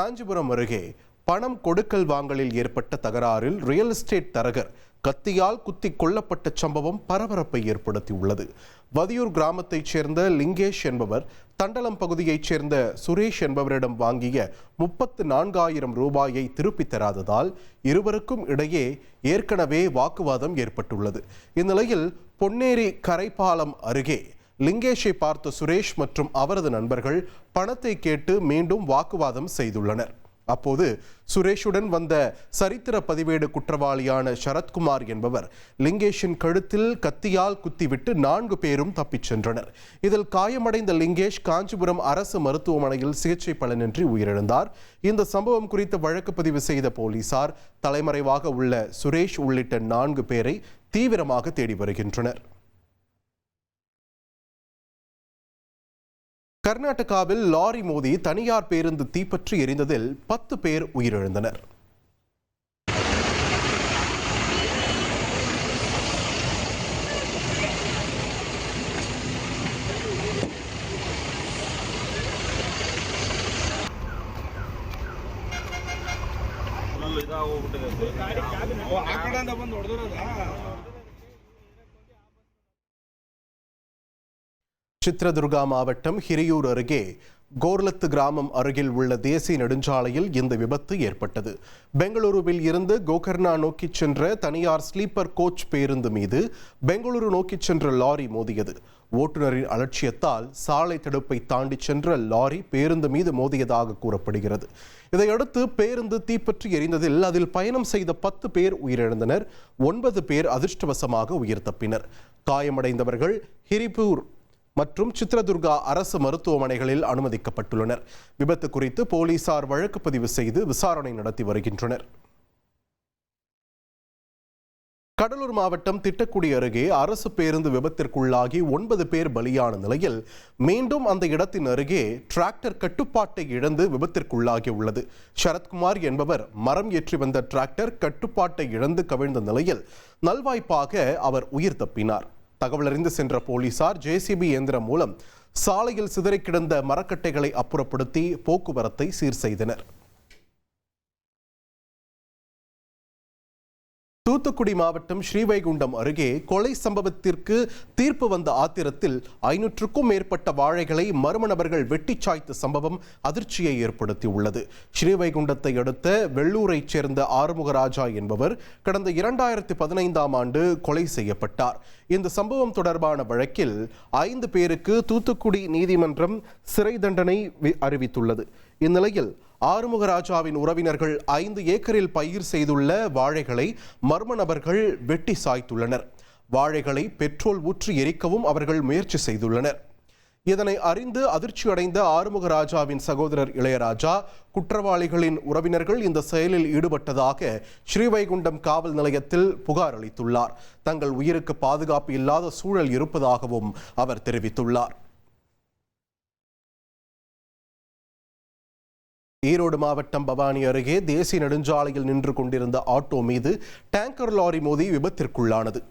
காஞ்சிபுரம் அருகே பணம் கொடுக்கல் வாங்கலில் ஏற்பட்ட தகராறில் ரியல் எஸ்டேட் தரகர் கத்தியால் குத்தி கொல்லப்பட்ட சம்பவம் பரபரப்பை ஏற்படுத்தியுள்ளது. வதியூர் கிராமத்தைச் சேர்ந்த லிங்கேஷ் என்பவர் தண்டலம் பகுதியைச் சேர்ந்த சுரேஷ் என்பவரிடம் வாங்கிய 34,000 ரூபாயை திருப்பித் தராததால் இருவருக்கும் இடையே ஏற்கனவே வாக்குவாதம் ஏற்பட்டுள்ளது. இந்நிலையில் பொன்னேரி கரைப்பாலம் அருகே லிங்கேஷை பார்த்த சுரேஷ் மற்றும் அவரது நண்பர்கள் பணத்தை கேட்டு மீண்டும் வாக்குவாதம் செய்துள்ளனர். அப்போது சுரேஷுடன் வந்த சரித்திர பதிவேடு குற்றவாளியான சரத்குமார் என்பவர் லிங்கேஷின் கழுத்தில் கத்தியால் குத்திவிட்டு 4 பேரும் தப்பிச் சென்றனர். இதில் காயமடைந்த லிங்கேஷ் காஞ்சிபுரம் அரசு மருத்துவமனையில் சிகிச்சை பலனின்றி உயிரிழந்தார். இந்த சம்பவம் குறித்து வழக்கு பதிவு செய்த போலீசார் தலைமறைவாக உள்ள சுரேஷ் உள்ளிட்ட 4 பேரை தீவிரமாக தேடி வருகின்றனர். கர்நாடகாவில் லாரி மோதி தனியார் பேருந்து தீப்பற்றி எரிந்ததில் 10 பேர் உயிரிழந்தனர். சித்ரதுர்கா மாவட்டம் ஹிரியூர் அருகே கோர்லத்து கிராமம் அருகில் உள்ள தேசிய நெடுஞ்சாலையில் இந்த விபத்து ஏற்பட்டது. பெங்களூருவில் இருந்து கோகர்னா நோக்கி சென்ற தனியார் ஸ்லீப்பர் கோச் பேருந்து மீது பெங்களூரு நோக்கி சென்ற லாரி மோதியது. ஓட்டுநரின் அலட்சியத்தால் சாலை தடுப்பை தாண்டி சென்ற லாரி பேருந்து மீது மோதியதாக கூறப்படுகிறது. இதையடுத்து பேருந்து தீப்பற்றி எரிந்ததில் அதில் பயணம் செய்த 10 பேர் உயிரிழந்தனர். 9 பேர் அதிர்ஷ்டவசமாக உயிர் தப்பினர். காயமடைந்தவர்கள் ஹிரிபூர் மற்றும் சித்ரதுர்கா அரசு மருத்துவமனைகளில் அனுமதிக்கப்பட்டுள்ளனர். விபத்து குறித்து போலீசார் வழக்கு பதிவு செய்து விசாரணை நடத்தி வருகின்றனர். கடலூர் மாவட்டம் திட்டக்குடி அருகே அரசு பேருந்து விபத்திற்குள்ளாகி 9 பேர் பலியான நிலையில் மீண்டும் அந்த இடத்தின் அருகே டிராக்டர் கட்டுப்பாட்டை இழந்து விபத்திற்குள்ளாகி உள்ளது. சரத்குமார் என்பவர் மரம் ஏற்றி வந்த டிராக்டர் கட்டுப்பாட்டை இழந்து கவிழ்ந்த நிலையில் நல்வாய்ப்பாக அவர் உயிர் தப்பினார். தகவல் அறிந்து சென்ற போலீசார் ஜேசிபி இயந்திரம் மூலம் சாலையில் சிதறி கிடந்த மரக்கட்டைகளை அப்புறப்படுத்தி போக்குவரத்தை சீர் செய்தனர். தூத்துக்குடி மாவட்டம் ஸ்ரீவைகுண்டம் அருகே கொலை சம்பவத்திற்கு தீர்ப்பு வந்த ஆத்திரத்தில் 500க்கும் மேற்பட்ட வாழைகளை மர்ம நபர்கள் வெட்டி சாய்த்த சம்பவம் அதிர்ச்சியை ஏற்படுத்தியுள்ளது. ஸ்ரீவைகுண்டத்தை அடுத்த வெள்ளூரைச் சேர்ந்த ஆறுமுகராஜா என்பவர் கடந்த 2015ஆம் ஆண்டு கொலை செய்யப்பட்டார். இந்த சம்பவம் தொடர்பான வழக்கில் 5 பேருக்கு தூத்துக்குடி நீதிமன்றம் சிறை தண்டனை அறிவித்துள்ளது. இந்நிலையில் ஆறுமுகராஜாவின் உறவினர்கள் 5 ஏக்கரில் பயிர் செய்துள்ள வாழைகளை மர்ம நபர்கள் வெட்டி சாய்த்துள்ளனர். வாழைகளை பெட்ரோல் ஊற்றி எரிக்கவும் அவர்கள் முயற்சி செய்துள்ளனர். இதனை அறிந்து அதிர்ச்சி அடைந்த ஆறுமுகராஜாவின் சகோதரர் இளையராஜா குற்றவாளிகளின் உறவினர்கள் இந்த செயலில் ஈடுபட்டதாக ஸ்ரீவைகுண்டம் காவல் நிலையத்தில் புகார் அளித்துள்ளார். தங்கள் உயிருக்கு பாதுகாப்பு இல்லாத சூழல் இருப்பதாகவும் அவர் தெரிவித்துள்ளார். ஈரோடு மாவட்டம் பவானி அருகே தேசிய நெடுஞ்சாலையில் நின்று கொண்டிருந்த ஆட்டோ மீது டேங்கர் லாரி மோதி விபத்திற்குள்ளானது.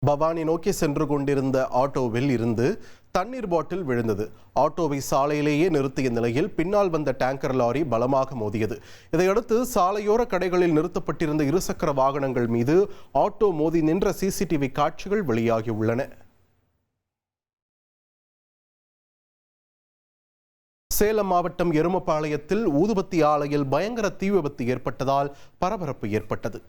பவானி நோக்கி சென்று கொண்டிருந்த ஆட்டோவில் இருந்து தண்ணீர் பாட்டில் விழுந்தது. ஆட்டோவை சாலையிலேயே நிறுத்திய நிலையில் பின்னால் வந்த டேங்கர் லாரி பலமாக மோதியது. இதையடுத்து சாலையோர கடைகளில் நிறுத்தப்பட்டிருந்த இருசக்கர வாகனங்கள் மீது ஆட்டோ மோதி நின்ற சிசிடிவி காட்சிகள் வெளியாகியுள்ளன. சேலம் மாவட்டம் எருமபாளையத்தில் ஊதுபத்தி ஆலையில் பயங்கர தீ விபத்து ஏற்பட்டதால் பரபரப்பு ஏற்பட்டது.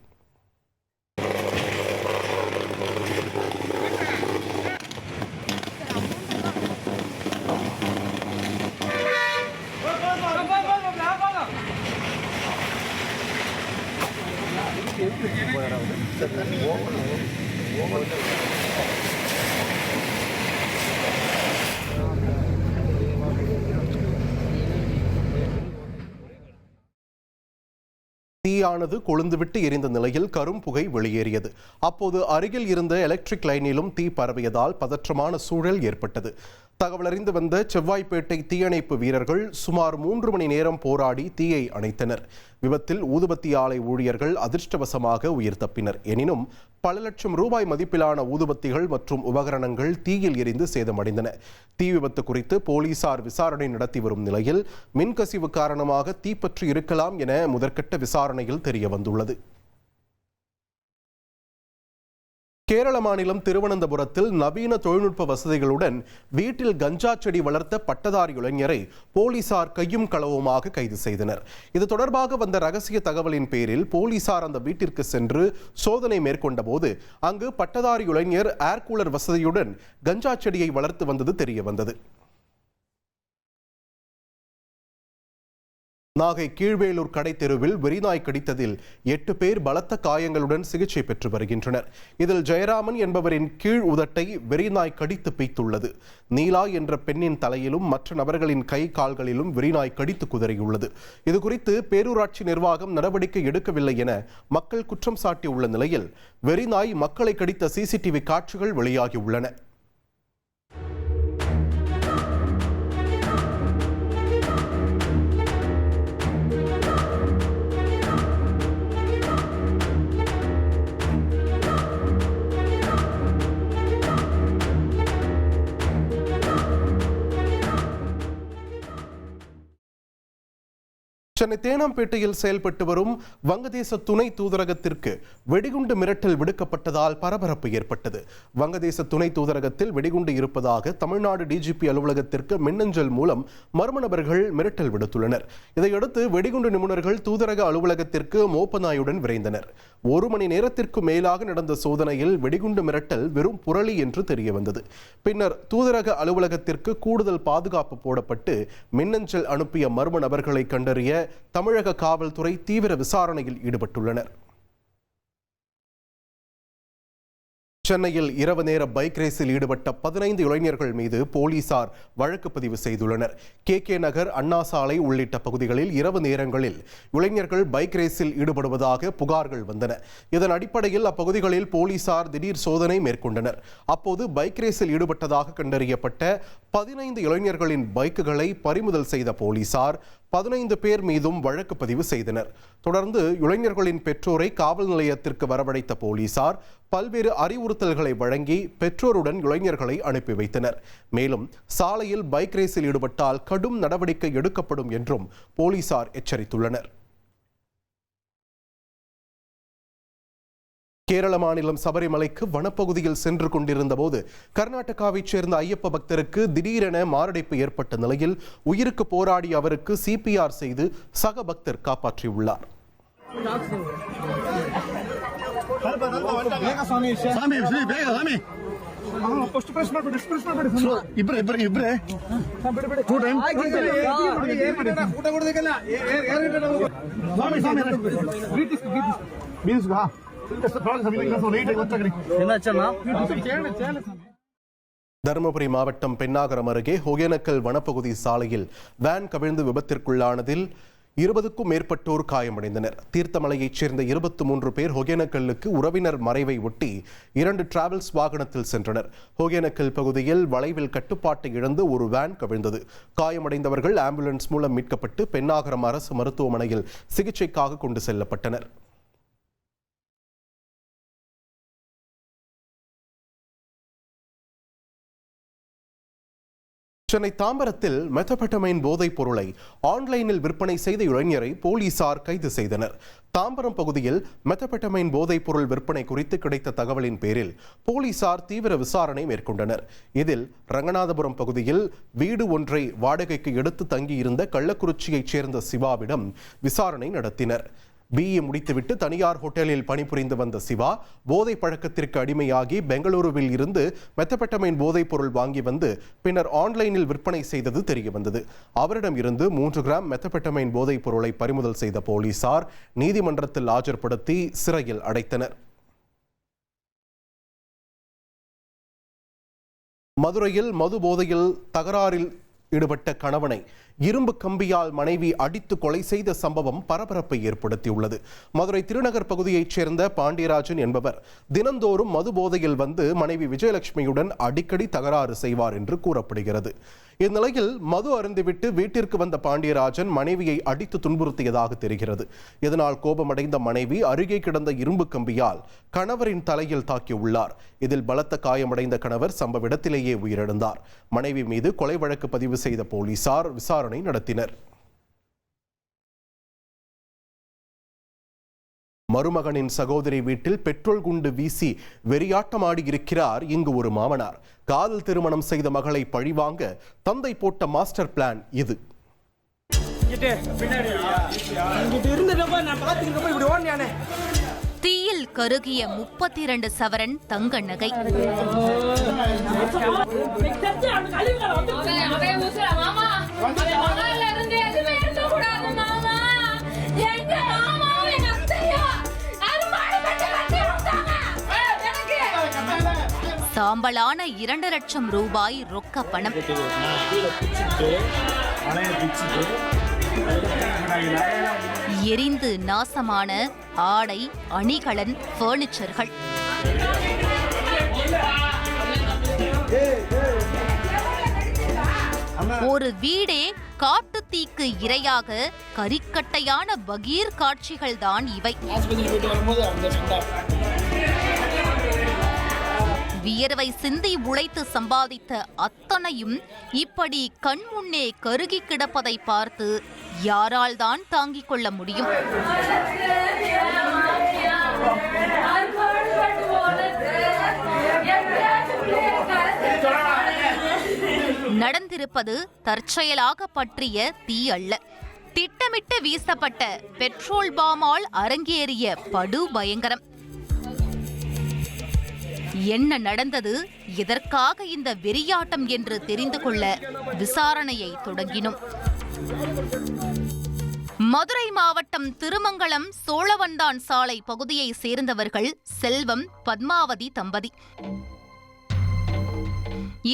தீயானது கொழுந்துவிட்டு எரிந்த நிலையில் கரும் புகை வெளியேறியது. அப்போது அருகில் இருந்த எலக்ட்ரிக் லைனிலும் தீ பரவியதால் பதற்றமான சூழல் ஏற்பட்டது. தகவலறிந்து வந்த செவ்வாய்ப்பேட்டை தீயணைப்பு வீரர்கள் சுமார் 3 மணி நேரம் போராடி தீயை அணைத்தனர். விபத்தில் ஊதுபத்தி ஆலை ஊழியர்கள் அதிர்ஷ்டவசமாக உயிர் தப்பினர். எனினும் பல லட்சம் ரூபாய் மதிப்பிலான ஊதுபத்திகள் மற்றும் உபகரணங்கள் தீயில் எரிந்து சேதமடைந்தன. தீ விபத்து குறித்து போலீசார் விசாரணை நடத்தி வரும் நிலையில் மின்கசிவு காரணமாக தீப்பற்றி இருக்கலாம் என முதற்கட்ட விசாரணையில் தெரிய வந்துள்ளது. கேரள மாநிலம் திருவனந்தபுரத்தில் நவீன தொழில்நுட்ப வசதிகளுடன் வீட்டில் கஞ்சா செடி வளர்த்த பட்டதாரி இளைஞரை போலீசார் கையும் களவுமாக கைது செய்தனர். இது தொடர்பாக வந்த ரகசிய தகவலின் பேரில் போலீசார் அந்த வீட்டிற்கு சென்று சோதனை மேற்கொண்ட போது அங்கு பட்டதாரி இளைஞர் ஏர் கூலர் வசதியுடன் கஞ்சா செடியை வளர்த்து வந்தது தெரிய வந்தது. நாகை கீழ்வேலூர் கடை தெருவில் வெறிநாய் கடித்ததில் 8 பேர் பலத்த காயங்களுடன் சிகிச்சை பெற்று வருகின்றனர். இதில் ஜெயராமன் என்பவரின் கீழ் உதட்டை வெறிநாய் கடித்து பீத்துள்ளது. நீலா என்ற பெண்ணின் தலையிலும் மற்ற நபர்களின் கை கால்களிலும் வெறிநாய் கடித்து குதறியுள்ளது. இதுகுறித்து பேரூராட்சி நிர்வாகம் நடவடிக்கை எடுக்கவில்லை என மக்கள் குற்றம் சாட்டியுள்ள நிலையில் வெறிநாய் மக்களை கடித்த சிசிடிவி காட்சிகள் வெளியாகியுள்ளன. சென்னை தேனாம்பேட்டையில் செயல்பட்டு வரும் வங்கதேச துணை தூதரகத்திற்கு வெடிகுண்டு மிரட்டல் விடுக்கப்பட்டதால் பரபரப்பு ஏற்பட்டது. வங்கதேச துணை தூதரகத்தில் வெடிகுண்டு இருப்பதாக தமிழ்நாடு டிஜிபி அலுவலகத்திற்கு மின்னஞ்சல் மூலம் மர்ம நபர்கள் மிரட்டல் விடுத்துள்ளனர். இதையடுத்து வெடிகுண்டு நிபுணர்கள் தூதரக அலுவலகத்திற்கு மோப்பநாயுடன் விரைந்தனர். 1 மணி நேரத்திற்கு மேலாக நடந்த சோதனையில் வெடிகுண்டு மிரட்டல் வெறும் புரளி என்று தெரிய வந்தது. பின்னர் தூதரக அலுவலகத்திற்கு கூடுதல் பாதுகாப்பு போடப்பட்டு மின்னஞ்சல் அனுப்பிய மர்ம நபர்களை கண்டறிய தமிழக காவல்துறை தீவிர விசாரணையில் ஈடுபட்டுள்ளனர். சென்னையில் இரவு நேர பைக் ரேஸில் ஈடுபட்ட 15 இளைஞர்கள் மீது போலீசார் வழக்கு பதிவு செய்துள்ளனர். KK நகர், அண்ணா சாலை உள்ளிட்ட பகுதிகளில் இரவு நேரங்களில் இளைஞர்கள் பைக் ரேஸில் ஈடுபடுவதாக புகார்கள் வந்தன. இதன் அடிப்படையில் அப்பகுதிகளில் போலீசார் திடீர் சோதனை மேற்கொண்டனர். அப்போது பைக் ரேஸில் ஈடுபட்டதாக கண்டறியப்பட்ட 15 இளைஞர்களின் பைக்குகளை பறிமுதல் செய்த போலீசார் 15 பேர் மீதும் வழக்கு பதிவு செய்தனர். தொடர்ந்து இளைஞர்களின் பெற்றோரை காவல் நிலையத்திற்கு வரவழைத்த போலீசார் பல்வேறு அறிவுறுத்தல்களை வழங்கி பெற்றோருடன் இளைஞர்களை அனுப்பி வைத்தனர். மேலும் சாலையில் பைக் ரேஸில் ஈடுபட்டால் கடும் நடவடிக்கை எடுக்கப்படும் என்றும் போலீசார் எச்சரித்துள்ளனர். கேரள மாநிலம் சபரிமலைக்கு வனப்பகுதியில் சென்று கொண்டிருந்த போது கர்நாடகாவைச் சேர்ந்த ஐயப்ப பக்தருக்கு திடீரென மாரடைப்பு ஏற்பட்ட நிலையில் உயிருக்கு போராடி அவருக்கு CPR செய்து சக பக்தர் காப்பாற்றியுள்ளார். தருமபுரி மாவட்டம் பென்னாகரம் அருகே ஒகேனக்கல் வனப்பகுதி சாலையில் வேன் கவிழ்ந்து விபத்திற்குள்ளானதில் 20க்கும் மேற்பட்டோர் காயமடைந்தனர். தீர்த்தமலையைச் சேர்ந்த 23 பேர் ஒகேனக்கல்லுக்கு உறவினர் மறைவை ஒட்டி 2 டிராவல்ஸ் வாகனத்தில் சென்றனர். ஒகேனக்கல் பகுதியில் வளைவில் கட்டுப்பாட்டை இழந்து ஒரு வேன் கவிழ்ந்தது. காயமடைந்தவர்கள் ஆம்புலன்ஸ் மூலம் மீட்கப்பட்டு பென்னாகரம் அரசு மருத்துவமனையில் சிகிச்சைக்காக கொண்டு செல்லப்பட்டனர். சென்னை தாம்பரத்தில் மெத்தபெட்டமைன் போதைப் பொருளை ஆன்லைனில் விற்பனை செய்த இளைஞரை போலீசார் கைது செய்தனர். தாம்பரம் பகுதியில் மெத்தபெட்டமைன் போதைப் பொருள் விற்பனை குறித்து கிடைத்த தகவலின் பேரில் போலீசார் தீவிர விசாரணை மேற்கொண்டனர். இதில் ரங்கநாதபுரம் பகுதியில் வீடு ஒன்றை வாடகைக்கு எடுத்து தங்கியிருந்த கள்ளக்குறிச்சியைச் சேர்ந்த சிவாவிடம் விசாரணை நடத்தினர். BE முடித்துவிட்டு தனியார் ஹோட்டலில் பணிபுரிந்து வந்த சிவா போதை பழக்கத்திற்கு அடிமையாகி பெங்களூருவில் இருந்து மெத்தபெட்டமைன் போதைப் பொருள் வாங்கி வந்து பின்னர் ஆன்லைனில் விற்பனை செய்தது தெரிய வந்தது. அவரிடம் இருந்து 3 கிராம் மெத்தபெட்டமைன் போதைப் பொருளை பறிமுதல் செய்த போலீசார் நீதிமன்றத்தில் ஆஜர்படுத்தி சிறையில் அடைத்தனர். மதுரையில் மது போதையில் தகராறில் ஈடுபட்ட கணவனை இரும்பு கம்பியால் மனைவி அடித்து கொலை செய்த சம்பவம் பரபரப்பை ஏற்படுத்தியுள்ளது. மதுரை திருநகர் பகுதியைச் சேர்ந்த பாண்டியராஜன் என்பவர் தினந்தோறும் மது போதையில் வந்து மனைவி விஜயலட்சுமியுடன் அடிக்கடி தகராறு செய்வார் என்று கூறப்படுகிறது. இந்நிலையில் மது அருந்திவிட்டு வீட்டிற்கு வந்த பாண்டியராஜன் மனைவியை அடித்து துன்புறுத்தியதாக தெரிகிறது. இதனால் கோபமடைந்த மனைவி அருகே கிடந்த இரும்பு கம்பியால் கணவரின் தலையில் தாக்கியுள்ளார். இதில் பலத்த காயமடைந்த கணவர் சம்பவ இடத்திலேயே உயிரிழந்தார். மனைவி மீது கொலை வழக்கு பதிவு செய்த போலீசார் விசாரணை நடத்தினர். மருமகனின் சகோதரி வீட்டில் பெட்ரோல் குண்டு வீசி வெறியாட்டமாடி இருக்கிறார் இங்கு ஒரு மாமனார். காதல் திருமணம் செய்த மகளை பழிவாங்க தந்தை போட்ட மாஸ்டர் பிளான் இது. தீயில் கருகிய 32 சவரன் தங்க நகை. சாம்பலான 2 லட்சம் ரூபாய் ரொக்க பணம். எரிந்து நாசமான ஆடை, அணிகலன், பர்னிச்சர்கள். ஒரு வீடே காட்டுத்தீக்கு இரையாக கரிக்கட்டையான பகீர் காட்சிகள் தான் இவை. வியர்வை சிந்தி உழைத்து சம்பாதித்த அத்தனையும் இப்படி கண்முன்னே கருகி கிடப்பதை பார்த்து யாரால் தான் தாங்கிக் கொள்ள முடியும்? நடந்திருப்பது தற்செயலாக பற்றிய தீ அல்ல. திட்டமிட்டு வீசப்பட்ட பெட்ரோல் பாமால் அரங்கேறிய படு பயங்கரம். என்ன நடந்தது, எதற்காக இந்த வெறியாட்டம் என்று தெரிந்து கொள்ள விசாரணையை தொடங்கினோம். மதுரை மாவட்டம் திருமங்கலம் சோழவந்தான் சாலை பகுதியை சேர்ந்தவர்கள் செல்வம், பத்மாவதி தம்பதி.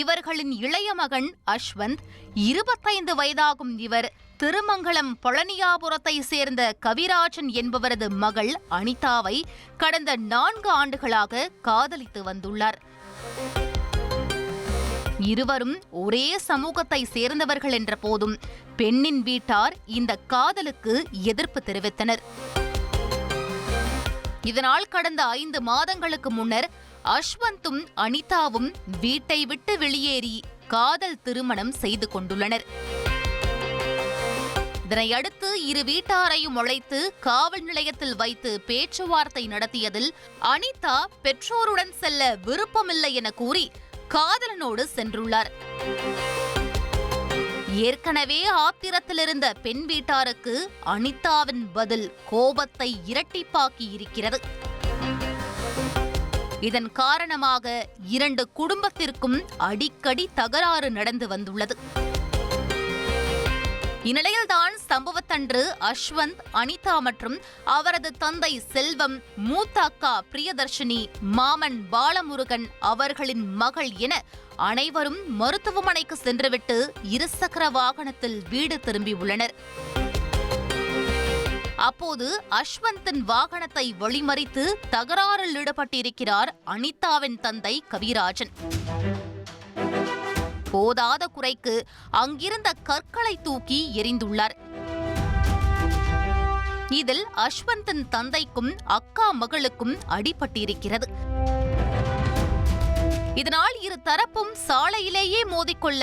இவர்களின் இளைய மகன் அஸ்வந்த், 25 வயதாகும் இவர் திருமங்கலம் பழனியாபுரத்தை சேர்ந்த கவிராஜன் என்பவரது மகள் அனிதாவை கடந்த 4 ஆண்டுகளாக காதலித்து வந்துள்ளார். இருவரும் ஒரே சமூகத்தை சேர்ந்தவர்கள் என்ற போதும் பெண்ணின் வீட்டார் இந்த காதலுக்கு எதிர்ப்பு தெரிவித்தனர். இதனால் கடந்த 5 மாதங்களுக்கு முன்னர் அஸ்வந்தும் அனிதாவும் வீட்டை விட்டு வெளியேறி காதல் திருமணம் செய்து கொண்டுள்ளனர். இதனையடுத்து இரு வீட்டாரையும் அழைத்து காவல் நிலையத்தில் வைத்து பேச்சுவார்த்தை நடத்தியதில் அனிதா பெற்றோருடன் செல்ல விருப்பமில்லை என கூறி காதலனோடு சென்றுள்ளார். ஏற்கனவே ஆத்திரத்தில் இருந்த பெண் வீட்டாருக்கு அனிதாவின் பதில் கோபத்தை இரட்டிப்பாக்கி இருக்கிறது. இதன் காரணமாக 2 குடும்பத்திற்கும் அடிக்கடி தகராறு நடந்து வந்துள்ளது. இந்நிலையில்தான் சம்பவத்தன்று அஸ்வந்த், அனிதா மற்றும் அவரது தந்தை செல்வம், மூத்த அக்கா பிரியதர்ஷினி, மாமன் பாலமுருகன், அவர்களின் மகள் என அனைவரும் மருத்துவமனைக்கு சென்றுவிட்டு இருசக்கர வாகனத்தில் வீடு திரும்பியுள்ளனர். அப்போது அஸ்வந்தின் வாகனத்தை வழிமறித்து தகராறில் ஈடுபட்டிருக்கிறார் அனிதாவின் தந்தை கவிராஜன். போதாத குறைக்கு அங்கிருந்த கற்களை தூக்கி எறிந்துள்ளார். இதில் அஸ்வந்தின் தந்தைக்கும் அக்கா மகளுக்கும் அடிபட்டிருக்கிறது. இதனால் இரு தரப்பும் சாலையிலேயே மோதிக்கொள்ள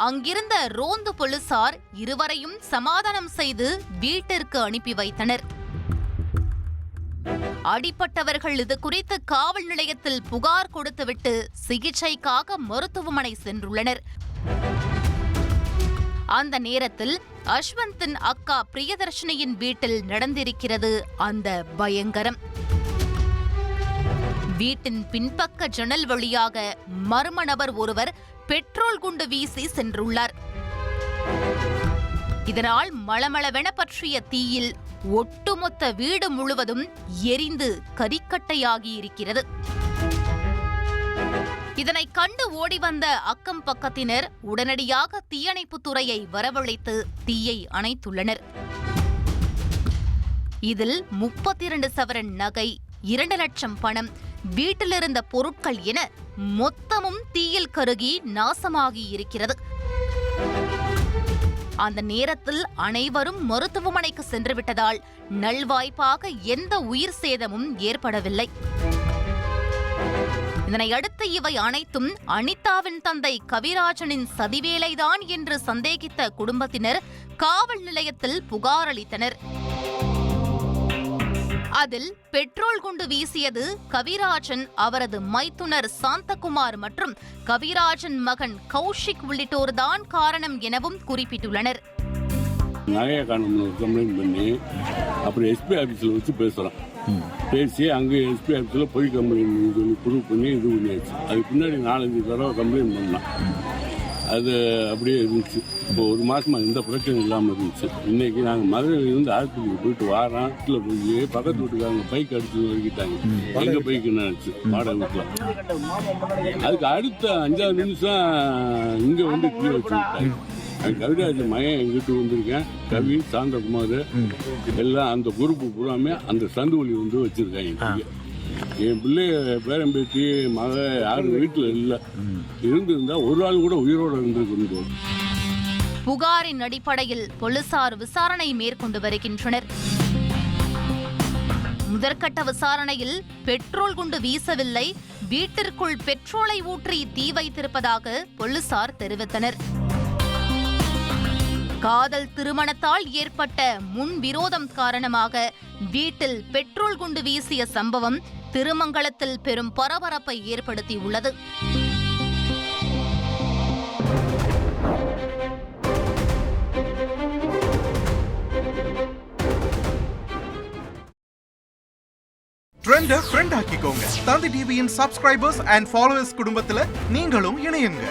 அங்கிருந்த ரோந்து போலீசார் இருவரையும் சமாதானம் செய்து வீட்டிற்கு அனுப்பி வைத்தனர். அடிப்பட்டவர்கள் இது குறித்து காவல் நிலையத்தில் புகார் கொடுத்துவிட்டு சிகிச்சைக்காக மருத்துவமனை சென்றுள்ளனர். அந்த நேரத்தில் அஸ்வந்தின் அக்கா பிரியதர்ஷினியின் வீட்டில் நடந்திருக்கிறது அந்த பயங்கரம். வீட்டின் பின்பக்க ஜன்னல் வழியாக மர்ம நபர் ஒருவர் பெட்ரோல் குண்டு வீசி சென்றுள்ளார். இதனால் மளமளவென பற்றிய தீயில் ஒட்டுமொத்த வீடு முழுவதும் எரிந்து கரிக்கட்டையாகி இருக்கிறது. இதனை கண்டு ஓடி வந்த அக்கம் பக்கத்தினர் உடனடியாக தீயணைப்புத் துறையை வரவழைத்து தீயை அணைத்துள்ளனர். இதில் 32 சவரன் நகை, 2 லட்சம் பணம், வீட்டிலிருந்த பொருட்கள் என மொத்தமும் தீயில் கருகி நாசமாகி இருக்கிறது. அந்த நேரத்தில் அனைவரும் மருத்துவமனைக்கு சென்றுவிட்டதால் நல்வாய்ப்பாக எந்த உயிர் சேதமும் ஏற்படவில்லை. இதனையடுத்து இவை அனைத்தும் அனிதாவின் தந்தை கவிராஜனின் சதிவேலைதான் என்று சந்தேகித்த குடும்பத்தினர் காவல் நிலையத்தில் புகார் அளித்தனர். அதில் பெட்ரோல் குண்டு வீசியது கவிராஜன், அவரது மைத்துனர் சாந்தகுமார் மற்றும் கவிராஜன் மகன் கௌஷிக் உள்ளிட்டோர்தான் காரணம் எனவும் குறிப்பிட்டுள்ளனர். நகையை காணணும்னு ஒரு கம்ப்ளைண்ட் பண்ணி அப்புறம் எஸ்பி ஆஃபீஸில் வச்சு பேசுகிறோம். பேசி அங்கே எஸ்பி ஆஃபீஸில் போய் கம்ப்ளைண்ட் சொல்லி ப்ரூவ் பண்ணி இது பண்ணியாச்சு. அதுக்கு பின்னாடி 4-5 தடவை கம்ப்ளைண்ட் பண்ணலாம். அது அப்படியே இருந்துச்சு. இப்போ ஒரு மாதமாக எந்த பிரச்சனையும் இல்லாமல் இருந்துச்சு. இன்றைக்கி நாங்கள் மதுரையிலேருந்து ஆஸ்பத்திரிக்கு போயிட்டு வாரம் வீட்டில் போய் பக்கத்து வீட்டுக்காரங்க பைக் அடிச்சு வரைக்கிட்டாங்க. எங்கள் பைக்கு நினச்சி வாடகை வீட்டில். அதுக்கு அடுத்த 5வது நிமிஷம் இங்கே வந்து கீழே வச்சு விட்டாங்க. கவிராஜன் மகன் எங்கிட்ட வந்திருக்கேன், கவி, சாந்தகுமார் எல்லாம் அந்த குரூப்பு பூராமே அந்த சந்துவலி வந்து வச்சுருக்காங்க. என் பிள்ளை பேரம்பேத்தி மக யாரும் வீட்டில் இல்லை. இருந்திருந்தா ஒரு ஆள் கூட உயிரோடு இருந்திருக்கு. புகாரின் அடிப்படையில் போலீசார் விசாரணை மேற்கொண்டு வருகின்றனர். முதற்கட்ட விசாரணையில் பெட்ரோல் குண்டு வீசவில்லை, வீட்டிற்குள் பெட்ரோலை ஊற்றி தீ வைத்திருப்பதாக போலீசார் தெரிவித்தனர். காதல் திருமணத்தால் ஏற்பட்ட முன்விரோதம் காரணமாக வீட்டில் பெட்ரோல் குண்டு வீசிய சம்பவம் திருமங்கலத்தில் பெரும் பரபரப்பை ஏற்படுத்தியுள்ளது. ட்ரெண்ட ஃப்ரெண்ட் ஆக்கிக்கோங்க. தந்தி டிவியின் சப்ஸ்கிரைபர்ஸ் அண்ட் ஃபாலோவர்ஸ் குடும்பத்துல நீங்களும் இணையுங்க.